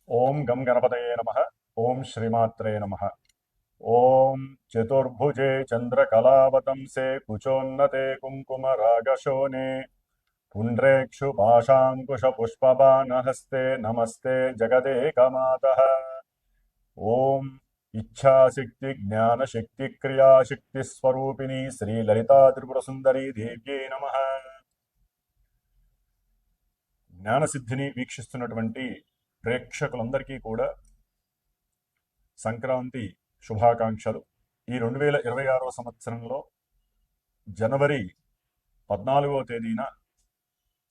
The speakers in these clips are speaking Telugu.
ఓం గం గణపతయే నమః. ఓం శ్రీమాత్రే నమః. ఓం చతుర్భుజే చంద్రకళావతంసే కుచోన్నతే కుంకుమరాగశోనే పుండ్రేక్షు పాశాంకుశ పుష్పబాణహస్తే నమస్తే జగదేకమాతః. ఓం ఇచ్ఛాశక్తి జ్ఞానశక్తి క్రియాశక్తి స్వరూపిణి శ్రీ లలితా త్రిపుర సుందరీ దేవ్యై నమః. జ్ఞానసిద్ధిని వీక్షిస్తున్నటువంటి ప్రేక్షకులందరికీ కూడా సంక్రాంతి శుభాకాంక్షలు. ఈ 2026 సంవత్సరంలో జనవరి 14వ తేదీన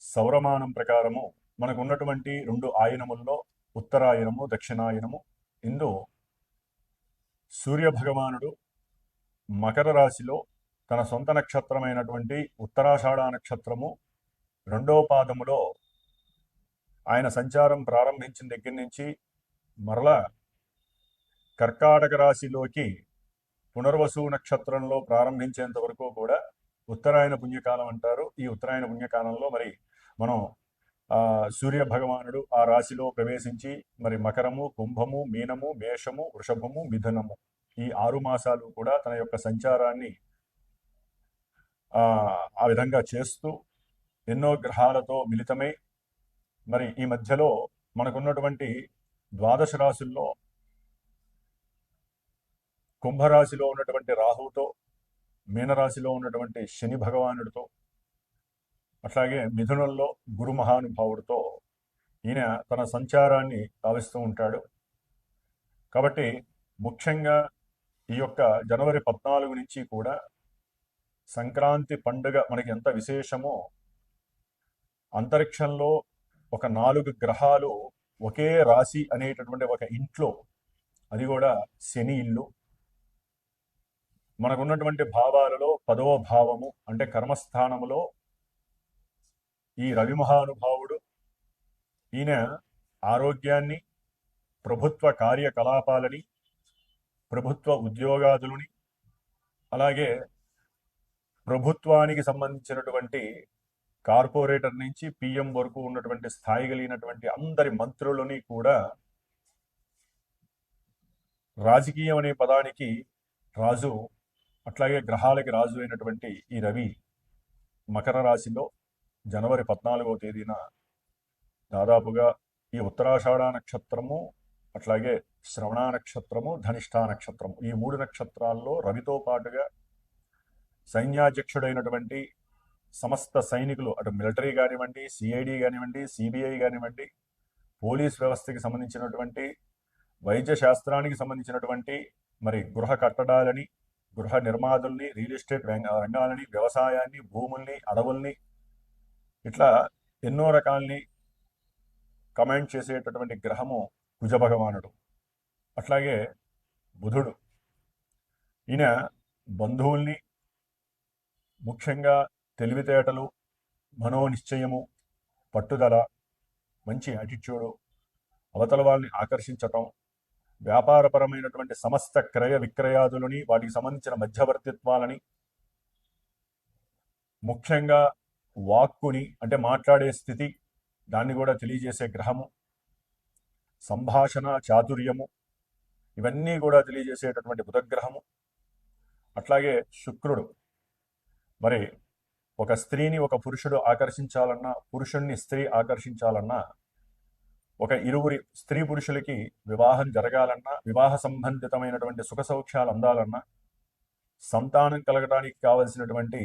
సౌరమానం ప్రకారము మనకు ఉన్నటువంటి 2 ఆయనముల్లో ఉత్తరాయణము దక్షిణాయనము ఇందు సూర్య భగవానుడు మకర రాశిలో తన సొంత నక్షత్రమైనటువంటి ఉత్తరాషాఢ నక్షత్రము 2వ పాదములో ఆయన సంచారం ప్రారంభించిన దగ్గర నుంచి మరలా కర్కాటక రాశిలోకి పునర్వసు నక్షత్రంలో ప్రారంభించేంత వరకు కూడా ఉత్తరాయణ పుణ్యకాలం అంటారు. ఈ ఉత్తరాయణ పుణ్యకాలంలో మరి మనం సూర్య భగవానుడు ఆ రాశిలో ప్రవేశించి మరి మకరము, కుంభము, మీనము, మేషము, వృషభము, మిథునము ఈ 6 మాసాలు కూడా తన యొక్క సంచారాన్ని ఆ విధంగా చేస్తూ ఎన్నో గ్రహాలతో మిళితమై మరి ఈ మధ్యలో మనకున్నటువంటి ద్వాదశ రాశుల్లో కుంభరాశిలో ఉన్నటువంటి రాహుతో, మీనరాశిలో ఉన్నటువంటి శని భగవానుడితో, అట్లాగే మిథునంలో గురు మహానుభావుడితో ఈయన తన సంచారాన్ని సాగిస్తూ ఉంటాడు. కాబట్టి ముఖ్యంగా ఈ యొక్క జనవరి 14 నుంచి కూడా సంక్రాంతి పండుగ మనకి ఎంత విశేషమో, అంతరిక్షంలో ఒక 4 గ్రహాలు ఒకే రాశి అనేటటువంటి ఒక ఇంట్లో, అది కూడా శని ఇల్లు, మనకున్నటువంటి భావాలలో 10వ భావము అంటే కర్మస్థానములో ఈ రవి మహానుభావుడు ఈయన ఆరోగ్యాన్ని, ప్రభుత్వ కార్యకలాపాలని, ప్రభుత్వ ఉద్యోగాదులని, అలాగే ప్రభుత్వానికి సంబంధించినటువంటి కార్పొరేటర్ నుంచి పిఎం వరకు ఉన్నటువంటి స్థాయి కలిగినటువంటి అందరి మంత్రులని కూడా రాజకీయం అనే పదానికి రాజు, అట్లాగే గ్రహాలకి రాజు అయినటువంటి ఈ రవి మకర రాశిలో జనవరి 14వ తేదీన దాదాపుగా ఈ ఉత్తరాషాఢ నక్షత్రము, అట్లాగే శ్రవణ నక్షత్రము, ధనిష్ఠా నక్షత్రము ఈ 3 నక్షత్రాల్లో రవితో పాటుగా సైన్యాధ్యక్షుడైనటువంటి సమస్త సైనికులు, అటు మిలిటరీ కానివ్వండి, సిఐడి కానివ్వండి, సిబిఐ కానివ్వండి, పోలీస్ వ్యవస్థకి సంబంధించినటువంటి, వైద్య శాస్త్రానికి సంబంధించినటువంటి, మరి గృహ కట్టడాలని, గృహ నిర్మాదుల్ని, రియల్ ఎస్టేట్ రంగాలని, వ్యవసాయాన్ని, భూముల్ని, అడవుల్ని, ఇట్లా ఎన్నో రకాల్ని కమాండ్ చేసేటటువంటి గ్రహము కుజ భగవానుడు. అట్లాగే బుధుడు ఈయన బంధువుల్ని, ముఖ్యంగా తెలివితేటలు, మనోనిశ్చయము, పట్టుదల, మంచి యాటిట్యూడు, అవతల వాళ్ళని ఆకర్షించటం, వ్యాపారపరమైనటువంటి సమస్త క్రయ విక్రయాదులని, వాటికి సంబంధించిన మధ్యవర్తిత్వాలని, ముఖ్యంగా వాక్కుని అంటే మాట్లాడే స్థితి దాన్ని కూడా తెలియజేసే గ్రహము, సంభాషణ చాతుర్యము ఇవన్నీ కూడా తెలియజేసేటటువంటి బుధగ్రహము. అట్లాగే శుక్రుడు మరి ఒక స్త్రీని ఒక పురుషుడు ఆకర్షించాలన్నా, పురుషుణ్ణి స్త్రీ ఆకర్షించాలన్నా, ఒక ఇరువురి స్త్రీ పురుషులకి వివాహం జరగాలన్నా, వివాహ సంబంధితమైనటువంటి సుఖ సౌఖ్యాలు అందాలన్నా, సంతానం కలగడానికి కావలసినటువంటి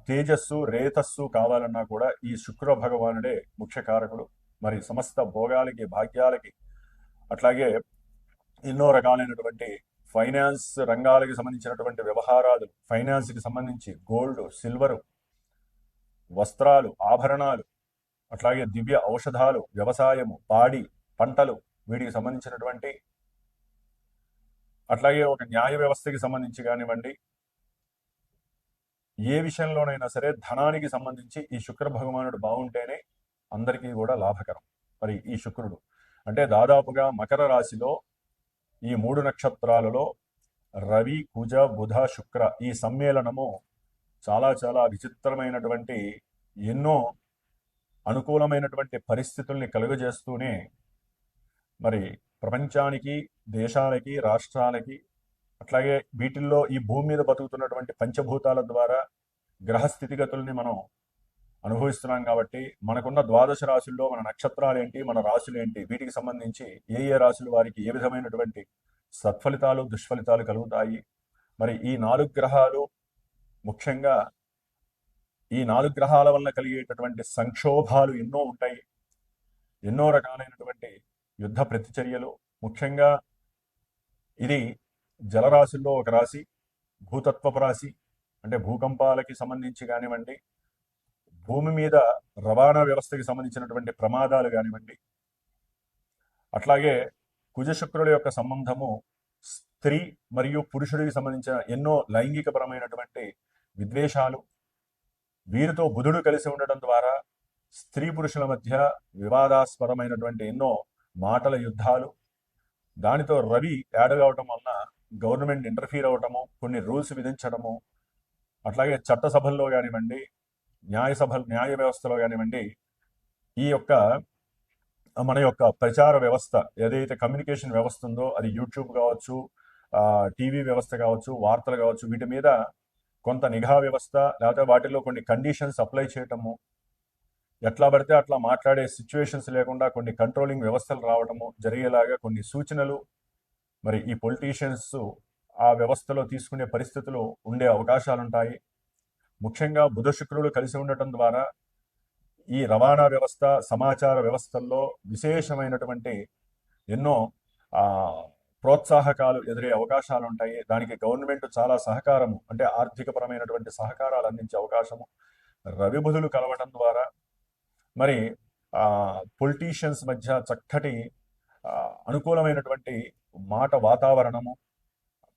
తేజస్సు రేతస్సు కావాలన్నా కూడా ఈ శుక్ర భగవానుడే ముఖ్య కారకుడు. మరి సమస్త భోగాలకి, భాగ్యాలకి, అట్లాగే ఎన్నో రకాలైనటువంటి ఫైనాన్స్ రంగాలకి సంబంధించినటువంటి వ్యవహారాలు, ఫైనాన్స్కి సంబంధించి గోల్డ్, సిల్వరు, వస్త్రాలు, ఆభరణాలు, అట్లాగే దివ్య ఔషధాలు, వ్యవసాయము, పాడి పంటలు, వీటికి సంబంధించినటువంటి, అట్లాగే ఒక న్యాయ వ్యవస్థకి సంబంధించి కానివ్వండి, ఏ విషయంలోనైనా సరే ధనానికి సంబంధించి ఈ శుక్ర భగవానుడు బాగుంటేనే అందరికీ కూడా లాభకరం. మరి ఈ శుక్రుడు అంటే దాదాపుగా మకర రాశిలో ఈ 3 నక్షత్రాలలో రవి, కుజ, బుధ, శుక్ర ఈ సమ్మేళనము చాలా చాలా విచిత్రమైనటువంటి, ఎన్నో అనుకూలమైనటువంటి పరిస్థితుల్ని కలుగజేస్తూనే మరి ప్రపంచానికి, దేశాలకి, రాష్ట్రాలకి, అట్లాగే వీటిల్లో ఈ భూమి మీద బతుకుతున్నటువంటి పంచభూతాల ద్వారా గ్రహ స్థితిగతుల్ని మనం అనుభవిస్తున్నాం కాబట్టి మనకున్న ద్వాదశ రాశుల్లో మన నక్షత్రాలు ఏంటి, మన రాశులు ఏంటి, వీటికి సంబంధించి ఏ ఏ రాశులు వారికి ఏ విధమైనటువంటి సత్ఫలితాలు, దుష్ఫలితాలు కలుగుతాయి. మరి ఈ 4 గ్రహాలు ముఖ్యంగా ఈ 4 గ్రహాల వల్ల కలిగేటటువంటి సంక్షోభాలు ఎన్నో ఉంటాయి. ఎన్నో రకాలైనటువంటి యుద్ధ ప్రతిచర్యలు. ముఖ్యంగా ఇది జలరాశుల్లో ఒక రాశి, భూతత్వపు రాశి, అంటే భూకంపాలకి సంబంధించి కానివ్వండి, భూమి మీద రవాణా వ్యవస్థకి సంబంధించినటువంటి ప్రమాదాలు కానివ్వండి, అట్లాగే కుజశుక్రుల యొక్క సంబంధము స్త్రీ మరియు పురుషుడికి సంబంధించిన ఎన్నో లైంగికపరమైనటువంటి విద్వేషాలు, వీరితో బుధుడు కలిసి ఉండడం ద్వారా స్త్రీ పురుషుల మధ్య వివాదాస్పదమైనటువంటి ఎన్నో మాటల యుద్ధాలు, దానితో రవి యాడ్ కావటం వలన గవర్నమెంట్ ఇంటర్ఫీర్ అవ్వటము, కొన్ని రూల్స్ విధించడము, అట్లాగే చట్టసభల్లో కానివ్వండి, న్యాయ వ్యవస్థలో కానివ్వండి, ఈ యొక్క మన యొక్క ప్రచార వ్యవస్థ ఏదైతే కమ్యూనికేషన్ వ్యవస్థ ఉందో అది యూట్యూబ్ కావచ్చు, టీవీ వ్యవస్థ కావచ్చు, వార్తలు కావచ్చు, వీటి మీద కొంత నిఘా వ్యవస్థ లేకపోతే వాటిల్లో కొన్ని కండిషన్స్ అప్లై చేయటము, ఎట్లా పడితే అట్లా మాట్లాడే సిచ్యువేషన్స్ లేకుండా కొన్ని కంట్రోలింగ్ వ్యవస్థలు రావటము జరిగేలాగా కొన్ని సూచనలు మరి ఈ పొలిటీషియన్స్ ఆ వ్యవస్థలో తీసుకునే పరిస్థితులు ఉండే అవకాశాలు ఉంటాయి. ముఖ్యంగా బుధ శుక్రులు కలిసి ఉండటం ద్వారా ఈ రవాణా వ్యవస్థ, సమాచార వ్యవస్థల్లో విశేషమైనటువంటి ఎన్నో ప్రోత్సాహకాలు ఎదురే అవకాశాలు ఉంటాయి. దానికి గవర్నమెంట్ చాలా సహకారము, అంటే ఆర్థికపరమైనటువంటి సహకారాలు అందించే అవకాశము రవి బుధులు కలవటం ద్వారా మరి పొలిటీషియన్స్ మధ్య చక్కటి అనుకూలమైనటువంటి మాట వాతావరణము,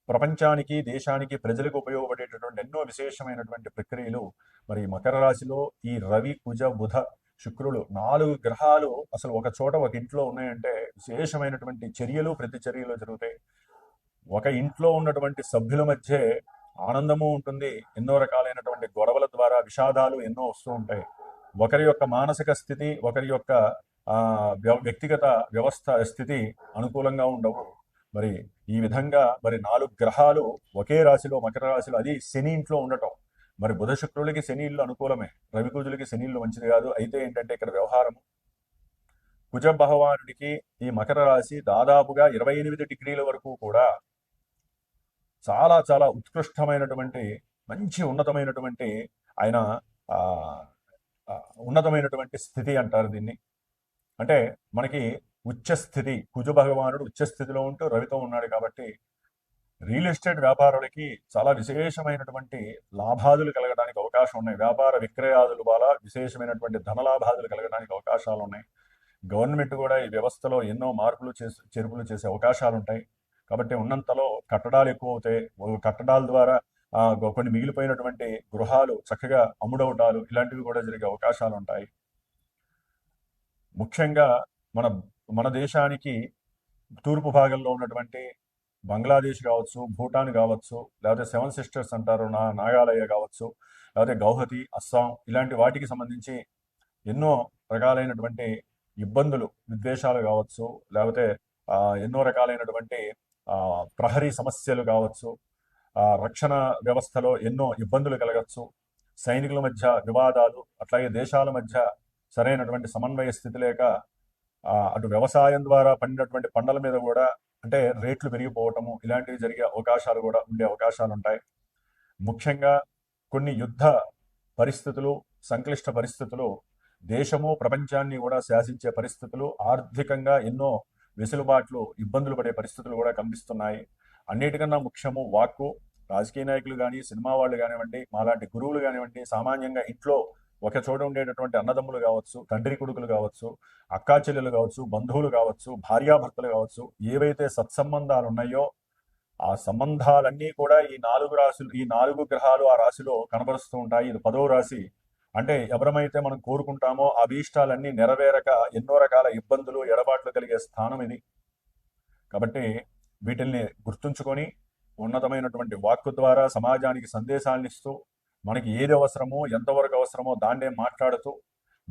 ప్రపంచానికి, దేశానికి, ప్రజలకు ఉపయోగపడేటటువంటి ఎన్నో విశేషమైనటువంటి ప్రక్రియలు మరి మకర రాశిలో ఈ రవి, కుజ, బుధ, శుక్రులు 4 గ్రహాలు అసలు ఒక చోట ఒక ఇంట్లో ఉన్నాయంటే విశేషమైనటువంటి చర్యలు, ప్రతిచర్యలు జరుగుతాయి. ఒక ఇంట్లో ఉన్నటువంటి సభ్యుల మధ్య ఆనందము ఉంటుంది, ఎన్నో రకాలైనటువంటి గొడవల ద్వారా విషాదాలు ఎన్నో వస్తూ ఉంటాయి. ఒకరి యొక్క మానసిక స్థితి, ఒకరి యొక్క వ్యక్తిగత వ్యవస్థ స్థితి అనుకూలంగా ఉండవు. మరి ఈ విధంగా మరి 4 గ్రహాలు ఒకే రాశిలో, మకర రాశిలో, అది శని ఇంట్లో ఉండటం. మరి బుధ శుక్రులకి శని ఇల్లు అనుకూలమే, రవి కుజులకి శని ఇల్లు మంచిది కాదు. అయితే ఏంటంటే ఇక్కడ వ్యవహారం, కుజ భగవానుడికి ఈ మకర రాశి దాదాపుగా 28 డిగ్రీల వరకు కూడా చాలా చాలా ఉత్కృష్టమైనటువంటి మంచి ఉన్నతమైనటువంటి ఆయన ఉన్నతమైనటువంటి స్థితి అంటారు దీన్ని. అంటే మనకి ఉచ్చస్థితి, కుజ భగవానుడు ఉచ్చస్థితిలో ఉంటూ రవితో ఉన్నాడు కాబట్టి రియల్ ఎస్టేట్ వ్యాపారులకి చాలా విశేషమైనటువంటి లాభాదులు కలగడానికి అవకాశం ఉన్నాయి. వ్యాపార విక్రయాదుల వల్ల విశేషమైనటువంటి ధనలాభాదులు కలగడానికి అవకాశాలు ఉన్నాయి. గవర్నమెంట్ కూడా ఈ వ్యవస్థలో ఎన్నో మార్పులు చేర్పులు చేసే అవకాశాలు ఉంటాయి. కాబట్టి ఉన్నంతలో కట్టడాలు ఎక్కువ అవుతాయి. కట్టడాల ద్వారా కొన్ని మిగిలిపోయినటువంటి గృహాలు చక్కగా అమ్ముడవటాలు ఇలాంటివి కూడా జరిగే అవకాశాలు ఉంటాయి. ముఖ్యంగా మన దేశానికి తూర్పు భాగంలో ఉన్నటువంటి బంగ్లాదేశ్ కావచ్చు, భూటాన్ కావచ్చు, లేకపోతే 7 సిస్టర్స్ అంటారు, నాగాలయ కావచ్చు, లేకపోతే గౌహతి, అస్సాం, ఇలాంటి వాటికి సంబంధించి ఎన్నో రకాలైనటువంటి ఇబ్బందులు, విద్వేషాలు కావచ్చు, లేకపోతే ఎన్నో రకాలైనటువంటి ప్రహరీ సమస్యలు కావచ్చు, రక్షణ వ్యవస్థలో ఎన్నో ఇబ్బందులు కలగచ్చు, సైనికుల మధ్య వివాదాలు, అట్లాగే దేశాల మధ్య సరైనటువంటి సమన్వయ స్థితి లేక అటు వ్యవసాయం ద్వారా పండినటువంటి పంటల మీద కూడా అంటే రేట్లు పెరిగిపోవటము, ఇలాంటివి జరిగే అవకాశాలు కూడా ఉండే అవకాశాలు ఉంటాయి. ముఖ్యంగా కొన్ని యుద్ధ పరిస్థితులు, సంక్లిష్ట పరిస్థితులు, దేశము ప్రపంచాన్ని కూడా శాసించే పరిస్థితులు, ఆర్థికంగా ఎన్నో వెసులుబాట్లు, ఇబ్బందులు పడే పరిస్థితులు కూడా కనిపిస్తున్నాయి. అన్నిటికన్నా ముఖ్యము వాక్కు. రాజకీయ నాయకులు కానీ, సినిమా వాళ్ళు కానివ్వండి, మాలాంటి గురువులు కానివ్వండి, సామాన్యంగా ఇంట్లో ఒక చోట ఉండేటటువంటి అన్నదమ్ములు కావచ్చు, తండ్రి కొడుకులు కావచ్చు, అక్కా చెల్లెలు కావచ్చు, బంధువులు కావచ్చు, భార్యాభర్తలు కావచ్చు, ఏవైతే సత్సంబంధాలు ఉన్నాయో ఆ సంబంధాలన్నీ కూడా ఈ 4 రాశులు, ఈ 4 గ్రహాలు ఆ రాశిలో కనబరుస్తూ ఉంటాయి. ఇది 10వ రాశి. అంటే ఎవరమైతే మనం కోరుకుంటామో ఆ అభీష్టాలన్నీ నెరవేరక ఎన్నో రకాల ఇబ్బందులు, ఎడబాట్లు కలిగే స్థానం ఇది. కాబట్టి వీటిల్ని గుర్తుంచుకొని ఉన్నతమైనటువంటి వాక్కు ద్వారా సమాజానికి సందేశాలను ఇస్తూ, మనకి ఏది అవసరమో, ఎంతవరకు అవసరమో దాన్నే మాట్లాడుతూ,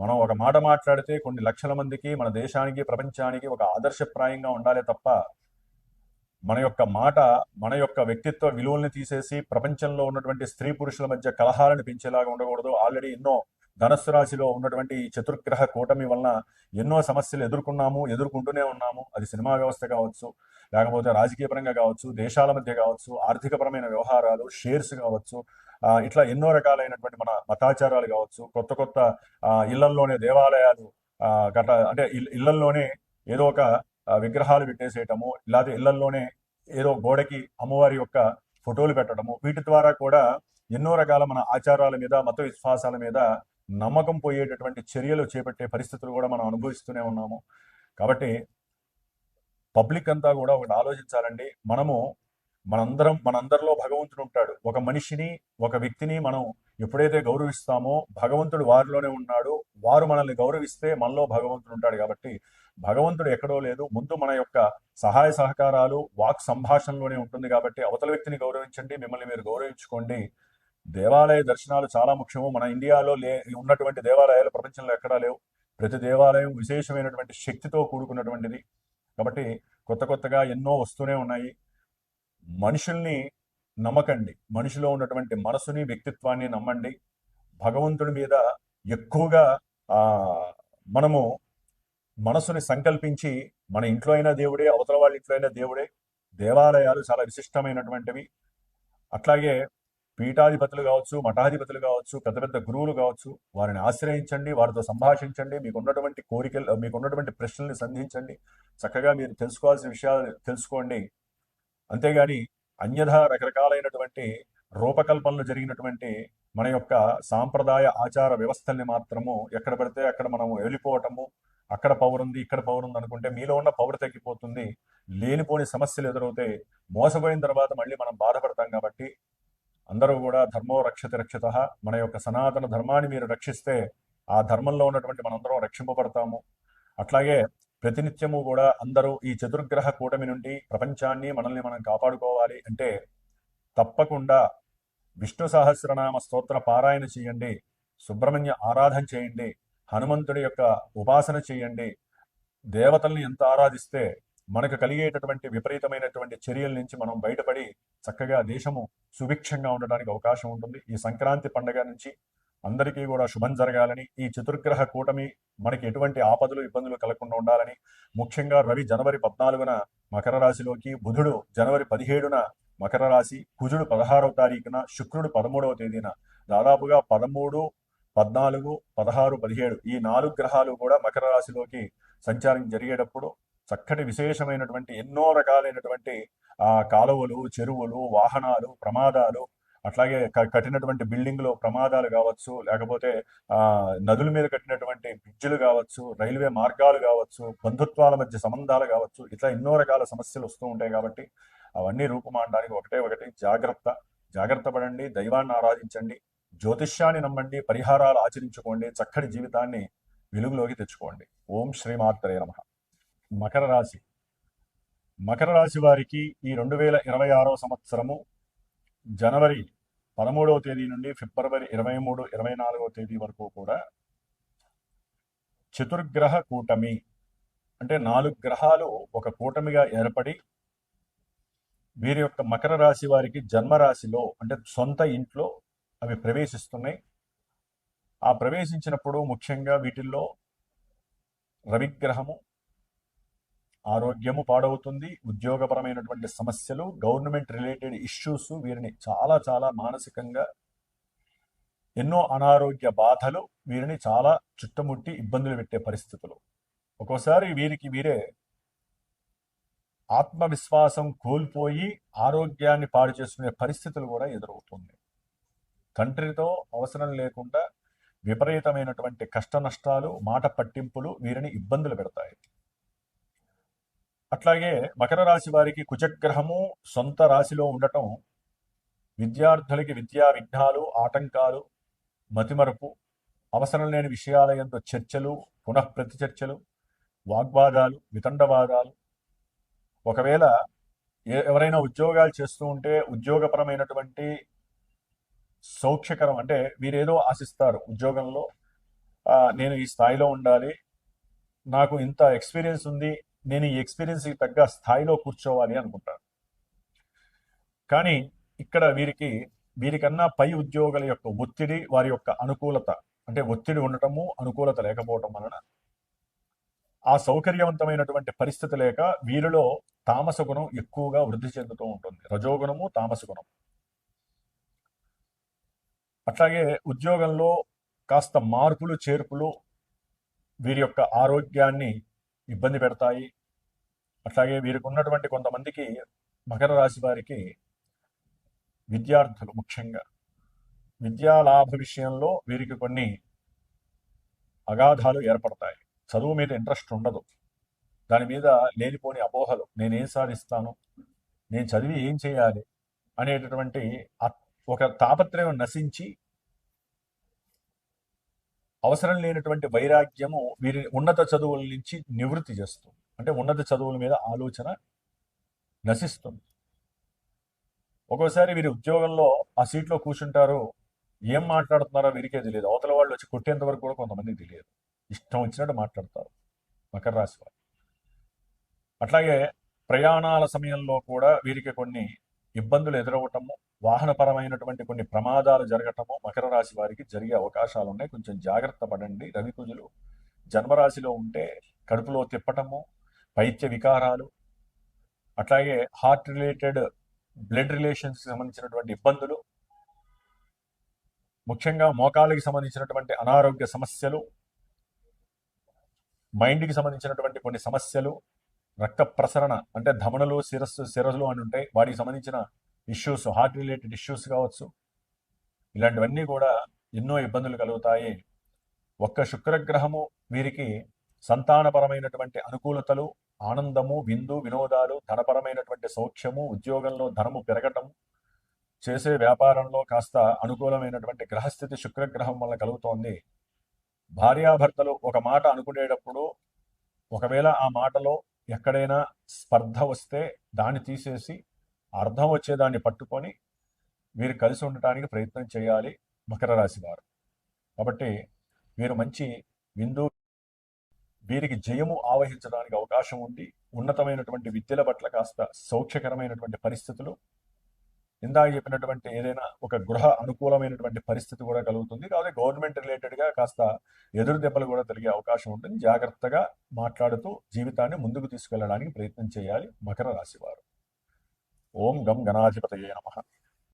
మనం ఒక మాట మాట్లాడితే కొన్ని లక్షల మందికి, మన దేశానికి, ప్రపంచానికి ఒక ఆదర్శప్రాయంగా ఉండాలి తప్ప మన యొక్క మాట, మన యొక్క వ్యక్తిత్వ విలువల్ని తీసేసి ప్రపంచంలో ఉన్నటువంటి స్త్రీ పురుషుల మధ్య కలహాలను పెంచేలాగా ఉండకూడదు. ఆల్రెడీ ఎన్నో ధనస్సు రాశిలో ఉన్నటువంటి ఈ చతుర్గ్రహ కూటమి వలన ఎన్నో సమస్యలు ఎదుర్కొంటూనే ఉన్నాము. అది సినిమా వ్యవస్థ కావచ్చు, లేకపోతే రాజకీయ పరంగా కావచ్చు, దేశాల మధ్య కావచ్చు, ఆర్థికపరమైన వ్యవహారాలు, షేర్స్ కావచ్చు, ఇట్లా ఎన్నో రకాలైనటువంటి మన మతాచారాలు కావచ్చు, కొత్త కొత్త ఇళ్లల్లోనే దేవాలయాలు అంటే ఇళ్లల్లోనే ఏదో ఒక విగ్రహాలు పెట్టేసేయటము, లేకపోతే ఇళ్లల్లోనే ఏదో గోడకి అమ్మవారి యొక్క ఫోటోలు పెట్టడము, వీటి ద్వారా కూడా ఎన్నో రకాల మన ఆచారాల మీద, మత విశ్వాసాల మీద నమ్మకం పోయేటటువంటి చర్యలు చేపట్టే పరిస్థితులు కూడా మనం అనుభవిస్తూనే ఉన్నాము. కాబట్టి పబ్లిక్ అంతా కూడా ఒకటి ఆలోచించాలండి. మనందరిలో భగవంతుడు ఉంటాడు. ఒక మనిషిని, ఒక వ్యక్తిని మనం ఎప్పుడైతే గౌరవిస్తామో భగవంతుడు వారిలోనే ఉన్నాడు. వారు మనల్ని గౌరవిస్తే మనలో భగవంతుడు ఉంటాడు. కాబట్టి భగవంతుడు ఎక్కడో లేదు, ముందు మన యొక్క సహాయ సహకారాలు, వాక్ సంభాషణలోనే ఉంటుంది. కాబట్టి అవతల వ్యక్తిని గౌరవించండి, మిమ్మల్ని మీరు గౌరవించుకోండి. దేవాలయ దర్శనాలు చాలా ముఖ్యము. మన ఇండియాలో ఉన్నటువంటి దేవాలయాలు ప్రపంచంలో ఎక్కడా లేవు. ప్రతి దేవాలయం విశేషమైనటువంటి శక్తితో కూడుకున్నటువంటిది. కాబట్టి కొత్తగా ఎన్నో వస్తూనే ఉన్నాయి. మనుషుల్ని నమ్మకండి, మనిషిలో ఉన్నటువంటి మనసుని, వ్యక్తిత్వాన్ని నమ్మండి. భగవంతుడి మీద ఎక్కువగా మనము మనసుని సంకల్పించి, మన ఇంట్లో అయినా దేవుడే, అవతల వాళ్ళ ఇంట్లో అయినా దేవుడే. దేవాలయాలు చాలా విశిష్టమైనటువంటివి. అట్లాగే పీఠాధిపతులు కావచ్చు, మఠాధిపతులు కావచ్చు, పెద్ద పెద్ద గురువులు కావచ్చు, వారిని ఆశ్రయించండి, వారితో సంభాషించండి, మీకున్నటువంటి కోరికలు, మీకున్నటువంటి ప్రశ్నల్ని సంధించండి. చక్కగా మీరు తెలుసుకోవాల్సిన విషయాలు తెలుసుకోండి. అంతేగాని అన్యథా రకరకాలైనటువంటి రూపకల్పనలు జరిగినటువంటి మన యొక్క సాంప్రదాయ ఆచార వ్యవస్థల్ని మాత్రము ఎక్కడ పడితే అక్కడ మనము వెళ్ళిపోవటము, అక్కడ పవర్ ఉంది, ఇక్కడ పవర్ ఉంది అనుకుంటే మీలో ఉన్న పవర్ తగ్గిపోతుంది. లేనిపోని సమస్యలు ఎదురవుతాయి. మోసపోయిన తర్వాత మళ్ళీ మనం బాధపడతాం. కాబట్టి అందరూ కూడా ధర్మో రక్షతి రక్షిత, మన యొక్క సనాతన ధర్మాన్ని మీరు రక్షిస్తే ఆ ధర్మంలో ఉన్నటువంటి మనందరం రక్షింపబడతాము. అట్లాగే ప్రతినిత్యము కూడా అందరూ ఈ చతుర్గ్రహ కూటమి నుండి ప్రపంచాన్ని, మనల్ని మనం కాపాడుకోవాలి అంటే తప్పకుండా విష్ణు సహస్రనామ స్తోత్ర పారాయణ చేయండి, సుబ్రహ్మణ్య ఆరాధన చేయండి, హనుమంతుడి యొక్క ఉపాసన చేయండి. దేవతల్ని ఎంత ఆరాధిస్తే మనకు కలిగేటటువంటి విపరీతమైనటువంటి చర్యల నుంచి మనం బయటపడి చక్కగా దేశము సుభిక్షంగా ఉండడానికి అవకాశం ఉంటుంది. ఈ సంక్రాంతి పండుగ నుంచి అందరికీ కూడా శుభం జరగాలని, ఈ చతుర్గ్రహ కూటమి మనకి ఎటువంటి ఆపదలు, ఇబ్బందులు కలగకుండా ఉండాలని, ముఖ్యంగా రవి జనవరి 14న మకర రాశిలోకి, బుధుడు జనవరి 17న మకర రాశి, కుజుడు 16వ తారీఖున, శుక్రుడు 13వ తేదీన, దాదాపుగా 13, 14, 16, 17 ఈ 4 గ్రహాలు కూడా మకర రాశిలోకి సంచారం జరిగేటప్పుడు చక్కటి విశేషమైనటువంటి ఎన్నో రకాలైనటువంటి కాలువలు, చెరువులు, వాహనాలు, ప్రమాదాలు, అట్లాగే కట్టినటువంటి బిల్డింగ్లో ప్రమాదాలు కావచ్చు, లేకపోతే నదుల మీద కట్టినటువంటి బ్రిడ్జిలు కావచ్చు, రైల్వే మార్గాలు కావచ్చు, బంధుత్వాల మధ్య సంబంధాలు కావచ్చు, ఇట్లా ఎన్నో రకాల సమస్యలు వస్తూ ఉంటాయి. కాబట్టి అవన్నీ రూపుమాడడానికి ఒకటి జాగ్రత్త పడండి, దైవాన్ని ఆరాధించండి, జ్యోతిష్యాన్ని నమ్మండి, పరిహారాలు ఆచరించుకోండి, చక్కటి జీవితాన్ని వెలుగులోకి తెచ్చుకోండి. ఓం శ్రీమాత్రే నమః. మకర రాశి వారికి ఈ 2026వ సంవత్సరము జనవరి 13వ తేదీ నుండి ఫిబ్రవరి 23, 24వ తేదీ వరకు కూడా చతుర్గ్రహ కూటమి అంటే 4 గ్రహాలు ఒక కూటమిగా ఏర్పడి వీరి యొక్క మకర రాశి వారికి జన్మరాశిలో అంటే సొంత ఇంట్లో అవి ప్రవేశిస్తున్నాయి. ఆ ప్రవేశించినప్పుడు ముఖ్యంగా వీటిల్లో రవిగ్రహము ఆరోగ్యము పాడవుతుంది, ఉద్యోగపరమైనటువంటి సమస్యలు, గవర్నమెంట్ రిలేటెడ్ ఇష్యూస్ వీరిని చాలా మానసికంగా ఎన్నో అనారోగ్య బాధలు వీరిని చాలా చుట్టుముట్టి ఇబ్బందులు పెట్టే పరిస్థితులు. ఒక్కోసారి వీరికి వీరే ఆత్మవిశ్వాసం కోల్పోయి ఆరోగ్యాన్ని పాడు చేసుకునే పరిస్థితులు కూడా ఎదురవుతుంది. తండ్రితో అవసరం లేకుండా విపరీతమైనటువంటి కష్ట నష్టాలు, మాట పట్టింపులు వీరిని ఇబ్బందులు పెడతాయి. అట్లాగే మకర రాశి వారికి కుజగ్రహము సొంత రాశిలో ఉండటం విద్యార్థులకి విద్యా విఘ్నాలు, ఆటంకాలు, మతిమరుపు, అవసరం లేని విషయాల యందు చర్చలు, పునఃప్రతి చర్చలు, వాగ్వాదాలు, వితండవాదాలు. ఒకవేళ ఎవరైనా ఉద్యోగాలు చేస్తూ ఉంటే ఉద్యోగపరమైనటువంటి సౌఖ్యకరం అంటే వీరేదో ఆశిస్తారు ఉద్యోగంలో, నేను ఈ స్థాయిలో ఉండాలి, నాకు ఇంత ఎక్స్పీరియన్స్ ఉంది, నేను ఈ ఎక్స్పీరియన్స్కి తగ్గ స్థాయిలో కూర్చోవాలి అనుకుంటారు. కానీ ఇక్కడ వీరికన్నా పై ఉద్యోగుల యొక్క ఒత్తిడి, వారి యొక్క అనుకూలత, అంటే ఒత్తిడి ఉండటము, అనుకూలత లేకపోవటం వలన ఆ సౌకర్యవంతమైనటువంటి పరిస్థితి లేక వీరిలో తామస గుణం ఎక్కువగా వృద్ధి చెందుతూ ఉంటుంది. రజోగుణము, తామస గుణం. అట్లాగే ఉద్యోగంలో కాస్త మార్పులు చేర్పులు వీరి యొక్క ఆరోగ్యాన్ని ఇబ్బంది పెడతాయి. అట్లాగే వీరికి ఉన్నటువంటి కొంతమందికి, మకర రాశి వారికి విద్యార్థులు ముఖ్యంగా విద్యాలాభ విషయంలో వీరికి కొన్ని అగాధాలు ఏర్పడతాయి. చదువు మీద ఇంట్రెస్ట్ ఉండదు, దాని మీద లేనిపోని అపోహలు, నేనేం సాధిస్తాను, నేను చదివి ఏం చేయాలి అనేటటువంటి ఒక తాపత్రయం నశించి అవసరం లేనటువంటి వైరాగ్యము వీరి ఉన్నత చదువుల నుంచి నివృత్తి చేస్తుంది. అంటే ఉన్నత చదువుల మీద ఆలోచన నశిస్తుంది. ఒక్కోసారి వీరి ఉద్యోగంలో ఆ సీట్లో కూర్చుంటారు, ఏం మాట్లాడుతున్నారో వీరికే తెలియదు, అవతల వాళ్ళు వచ్చి కొట్టేంత వరకు కూడా కొంతమందికి తెలియదు, ఇష్టం వచ్చినట్టు మాట్లాడతారు మకర రాశి వారు. అట్లాగే ప్రయాణాల సమయంలో కూడా వీరికి కొన్ని ఇబ్బందులు ఎదురవటము, వాహనపరమైనటువంటి కొన్ని ప్రమాదాలు జరగటము మకర రాశి వారికి జరిగే అవకాశాలు ఉన్నాయి. కొంచెం జాగ్రత్త పడండి. రవికుజులు జన్మరాశిలో ఉంటే కడుపులో తిప్పటము, పైత్య వికారాలు, అట్లాగే హార్ట్ రిలేటెడ్, బ్లడ్ రిలేషన్స్కి సంబంధించినటువంటి ఇబ్బందులు, ముఖ్యంగా మోకాళ్ళకి సంబంధించినటువంటి అనారోగ్య సమస్యలు, మైండ్కి సంబంధించినటువంటి కొన్ని సమస్యలు, రక్త ప్రసరణ అంటే ధమనులు, శిరస్సులు అని ఉంటాయి, వాటికి సంబంధించిన ఇష్యూస్, హార్ట్ రిలేటెడ్ ఇష్యూస్ కావచ్చు, ఇలాంటివన్నీ కూడా ఎన్నో ఇబ్బందులు కలుగుతాయి. ఒక్క శుక్రగ్రహము వీరికి సంతానపరమైనటువంటి అనుకూలతలు, ఆనందము, విందు వినోదాలు, ధనపరమైనటువంటి సౌఖ్యము, ఉద్యోగంలో ధనము పెరగటం, చేసే వ్యాపారంలో కాస్త అనుకూలమైనటువంటి గ్రహస్థితి శుక్రగ్రహం వల్ల కలుగుతోంది. భార్యాభర్తలు ఒక మాట అనుకునేటప్పుడు ఒకవేళ ఆ మాటలో ఎక్కడైనా స్పర్ధ వస్తే దాన్ని తీసేసి అర్థం వచ్చేదాన్ని పట్టుకొని వీరు కలిసి ఉండటానికి ప్రయత్నం చేయాలి మకర రాశి వారు. కాబట్టి వీరు మంచి విందు, వీరికి జయము ఆవహించడానికి అవకాశం ఉంది. ఉన్నతమైనటువంటి విద్యల పట్ల కాస్త సౌఖ్యకరమైనటువంటి పరిస్థితులు, ఇందాక చెప్పినటువంటి ఏదైనా ఒక గృహ అనుకూలమైనటువంటి పరిస్థితి కూడా కలుగుతుంది. కాబట్టి గవర్నమెంట్ రిలేటెడ్గా కాస్త ఎదురు దెబ్బలు కూడా జరిగే అవకాశం ఉంటుంది. జాగ్రత్తగా మాట్లాడుతూ జీవితాన్ని ముందుకు తీసుకెళ్లడానికి ప్రయత్నం చేయాలి మకర రాశి వారు. ఓం గం గణాధిపతయే నమః.